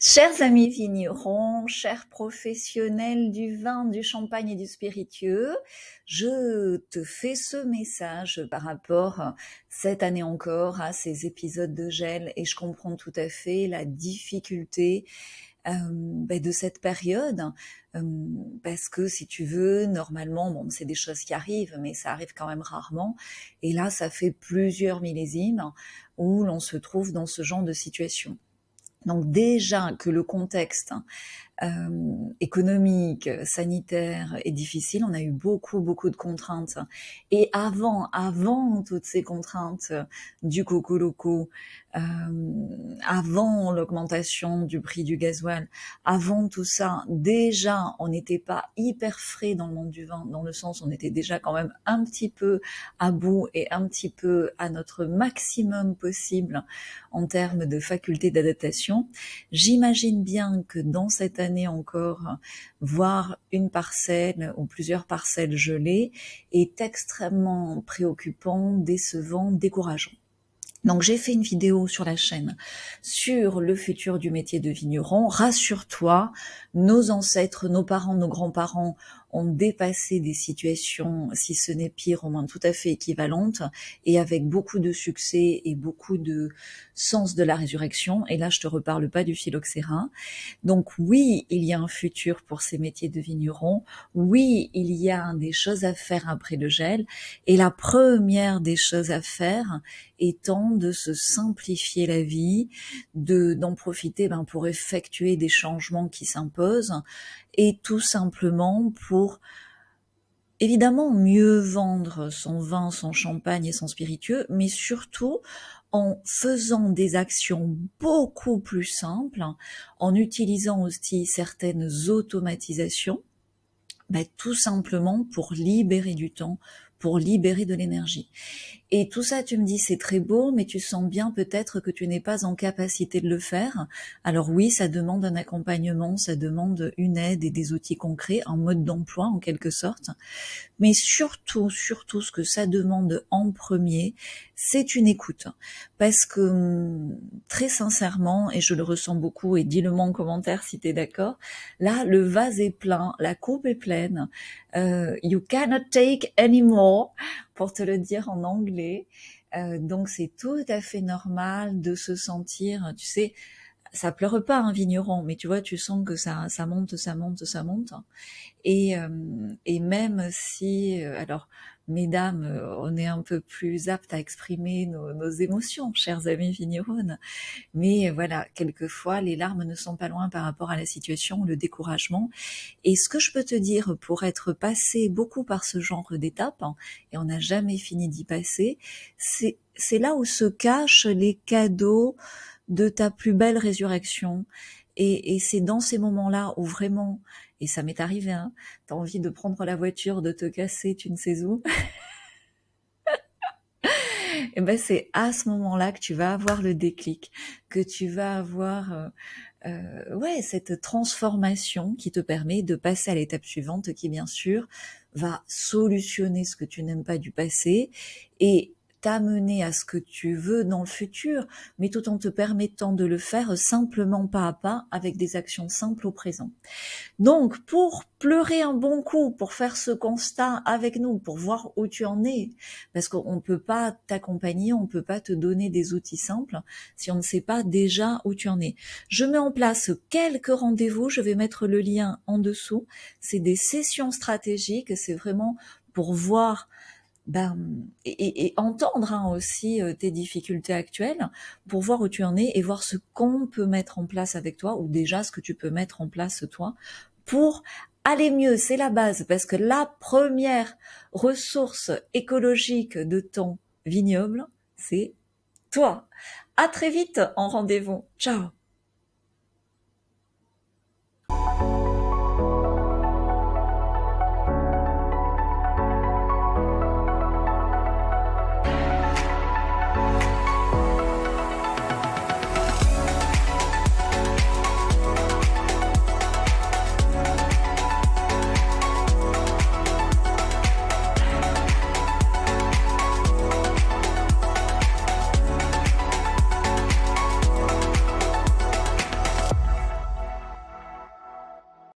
Chers amis vignerons, chers professionnels du vin, du champagne et du spiritueux, je te fais ce message par rapport cette année encore à ces épisodes de gel et je comprends tout à fait la difficulté de cette période parce que si tu veux, normalement, bon, c'est des choses qui arrivent, mais ça arrive quand même rarement. Et là, ça fait plusieurs millésimes où l'on se trouve dans ce genre de situation. Donc déjà que le contexte économique, sanitaire est difficile, on a eu beaucoup de contraintes. Et avant toutes ces contraintes du coco loco, avant l'augmentation du prix du gasoil, avant tout ça, déjà on n'était pas hyper frais dans le monde du vin, dans le sens où on était déjà quand même un petit peu à bout et un petit peu à notre maximum possible en termes de faculté d'adaptation. J'imagine bien que dans cette année encore, voir une parcelle ou plusieurs parcelles gelées est extrêmement préoccupant, décevant, décourageant. Donc j'ai fait une vidéo sur la chaîne sur le futur du métier de vigneron. Rassure-toi, nos ancêtres, nos parents, nos grands-parents ont dépassé des situations, si ce n'est pire, au moins tout à fait équivalentes, et avec beaucoup de succès et beaucoup de sens de la résurrection. Et là, je te reparle pas du phylloxéra. Donc oui, il y a un futur pour ces métiers de vigneron. Oui, il y a des choses à faire après le gel. Et la première des choses à faire étant de se simplifier la vie, d'en profiter pour effectuer des changements qui s'imposent, et tout simplement pour évidemment mieux vendre son vin, son champagne et son spiritueux, mais surtout en faisant des actions beaucoup plus simples, en utilisant aussi certaines automatisations, tout simplement pour libérer du temps, pour libérer de l'énergie. Et tout ça, tu me dis, c'est très beau, mais tu sens bien peut-être que tu n'es pas en capacité de le faire. Alors oui, ça demande un accompagnement, ça demande une aide et des outils concrets, un mode d'emploi en quelque sorte. Mais surtout, ce que ça demande en premier, c'est une écoute. Parce que, très sincèrement, et je le ressens beaucoup, et dis-le-moi en commentaire si tu es d'accord, là, le vase est plein, la coupe est pleine, you cannot take anymore, pour te le dire en anglais. Donc c'est tout à fait normal de se sentir, tu sais, ça pleure pas un vigneron, mais tu vois, tu sens que ça monte. Et même si, alors, mesdames, on est un peu plus aptes à exprimer nos émotions, chers amis vigneronnes, mais voilà, quelquefois, les larmes ne sont pas loin par rapport à la situation, le découragement. Et ce que je peux te dire, pour être passé beaucoup par ce genre d'étapes, et on n'a jamais fini d'y passer, c'est là où se cachent les cadeaux de ta plus belle résurrection. Et c'est dans ces moments-là où vraiment, et ça m'est arrivé, t'as envie de prendre la voiture, de te casser, tu ne sais où, et c'est à ce moment-là que tu vas avoir le déclic, que tu vas avoir cette transformation qui te permet de passer à l'étape suivante, qui bien sûr va solutionner ce que tu n'aimes pas du passé et t'amener à ce que tu veux dans le futur, mais tout en te permettant de le faire simplement pas à pas, avec des actions simples au présent. Donc, pour pleurer un bon coup, pour faire ce constat avec nous, pour voir où tu en es, parce qu'on ne peut pas t'accompagner, on ne peut pas te donner des outils simples si on ne sait pas déjà où tu en es. Je mets en place quelques rendez-vous, je vais mettre le lien en dessous. C'est des sessions stratégiques, c'est vraiment pour voir et entendre aussi tes difficultés actuelles, pour voir où tu en es et voir ce qu'on peut mettre en place avec toi, ou déjà ce que tu peux mettre en place toi, pour aller mieux. C'est la base, parce que la première ressource écologique de ton vignoble, c'est toi. À très vite en rendez-vous. Ciao.